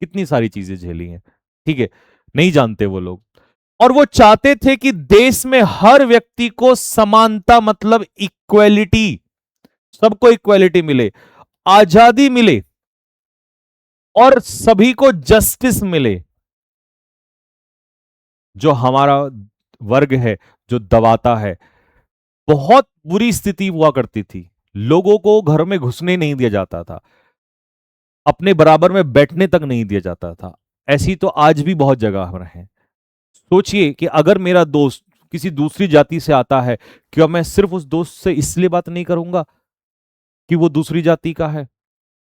कितनी सारी चीजें झेली हैं, ठीक है, नहीं जानते वो लोग। और वो चाहते थे कि देश में हर व्यक्ति को समानता, मतलब इक्वेलिटी, सबको इक्वेलिटी मिले, आजादी मिले और सभी को जस्टिस मिले। जो हमारा वर्ग है जो दबाता है, बहुत बुरी स्थिति हुआ करती थी, लोगों को घर में घुसने नहीं दिया जाता था, अपने बराबर में बैठने तक नहीं दिया जाता था। ऐसी तो आज भी बहुत जगह पर है। सोचिए कि अगर मेरा दोस्त किसी दूसरी जाति से आता है, क्या मैं सिर्फ उस दोस्त से इसलिए बात नहीं करूंगा कि वो दूसरी जाति का है?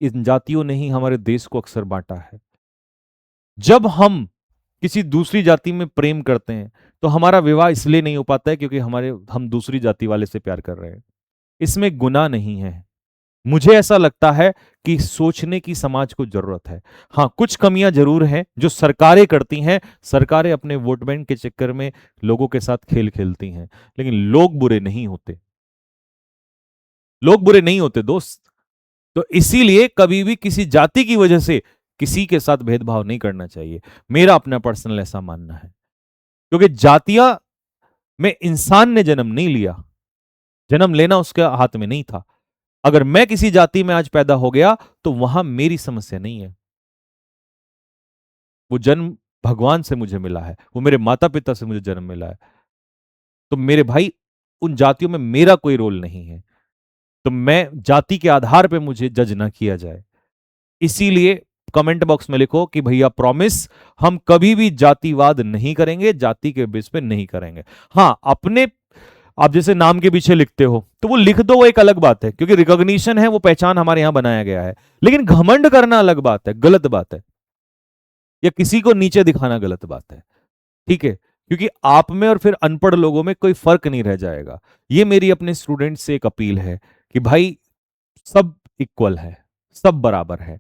इन जातियों ने ही हमारे देश को अक्सर बांटा है। जब हम किसी दूसरी जाति में प्रेम करते हैं तो हमारा विवाह इसलिए नहीं हो पाता है क्योंकि हम दूसरी जाति वाले से प्यार कर रहे हैं। इसमें गुनाह नहीं है। मुझे ऐसा लगता है कि सोचने की समाज को जरूरत है। हाँ, कुछ कमियां जरूर हैं जो सरकारें करती हैं। सरकारें अपने वोट बैंक के चक्कर में लोगों के साथ खेल खेलती हैं, लेकिन लोग बुरे नहीं होते, लोग बुरे नहीं होते दोस्त। तो इसीलिए कभी भी किसी जाति की वजह से किसी के साथ भेदभाव नहीं करना चाहिए, मेरा अपना पर्सनल ऐसा मानना है। क्योंकि जातियां में इंसान ने जन्म नहीं लिया, जन्म लेना उसके हाथ में नहीं था। अगर मैं किसी जाति में आज पैदा हो गया तो वहां मेरी समस्या नहीं है। वो जन्म भगवान से मुझे मिला है, वो मेरे माता पिता से मुझे जन्म मिला है। तो मेरे भाई, उन जातियों में मेरा कोई रोल नहीं है। तो मैं जाति के आधार पे मुझे जज ना किया जाए। इसीलिए कमेंट बॉक्स में लिखो कि भैया प्रॉमिस, हम कभी भी जातिवाद नहीं करेंगे, जाति के बेस पे नहीं करेंगे। हाँ, अपने आप जैसे नाम के पीछे लिखते हो तो वो लिख दो, वो एक अलग बात है, क्योंकि रिकॉग्निशन है, वो पहचान हमारे यहां बनाया गया है। लेकिन घमंड करना अलग बात है, गलत बात है, या किसी को नीचे दिखाना गलत बात है, ठीक है? क्योंकि आप में और फिर अनपढ़ लोगों में कोई फर्क नहीं रह जाएगा। ये मेरी अपने स्टूडेंट से एक अपील है कि भाई, सब इक्वल है, सब बराबर है।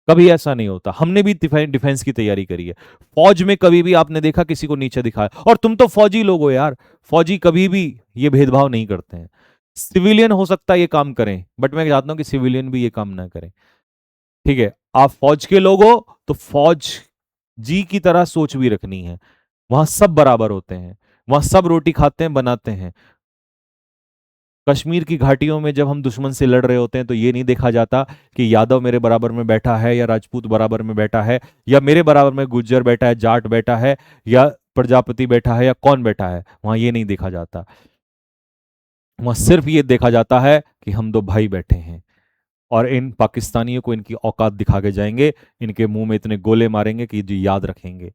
कभी ऐसा नहीं होता। हमने भी डिफेंस की तैयारी करी है। फौज में कभी भी आपने देखा किसी को नीचे दिखाया? और तुम तो फौजी लोग हो यार, फौजी कभी भी ये भेदभाव नहीं करते हैं। सिविलियन हो सकता है ये काम करें, बट मैं चाहता हूं कि सिविलियन भी ये काम ना करें, ठीक है? आप फौज के लोग हो तो फौज जी की तरह सोच भी रखनी है। वहां सब बराबर होते हैं, वहां सब रोटी खाते हैं, बनाते हैं। कश्मीर की घाटियों में जब हम दुश्मन से लड़ रहे होते हैं तो ये नहीं देखा जाता कि यादव मेरे बराबर में बैठा है या राजपूत बराबर में बैठा है, या मेरे बराबर में गुज्जर बैठा है, जाट बैठा है, या प्रजापति बैठा है, या कौन बैठा है। वहां ये नहीं देखा जाता। वहां सिर्फ ये देखा जाता है कि हम दो भाई बैठे हैं और इन पाकिस्तानियों को इनकी औकात दिखा के जाएंगे, इनके मुंह में इतने गोले मारेंगे कि जो याद रखेंगे।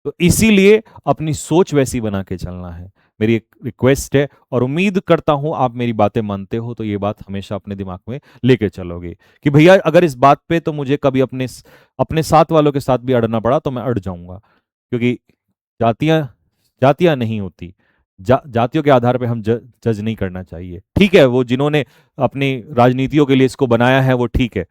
तो इसीलिए अपनी सोच वैसी बना के चलना है। मेरी एक रिक्वेस्ट है और उम्मीद करता हूं आप मेरी बातें मानते हो, तो ये बात हमेशा अपने दिमाग में लेके चलोगे कि भैया अगर इस बात पे तो मुझे कभी अपने साथ वालों के साथ भी अड़ना पड़ा तो मैं अड़ जाऊंगा। क्योंकि जातियां जातियां नहीं होती। जातियों के आधार पे हम जज नहीं करना चाहिए। ठीक है, वो जिन्होंने अपनी राजनीतियों के लिए इसको बनाया है वो ठीक है,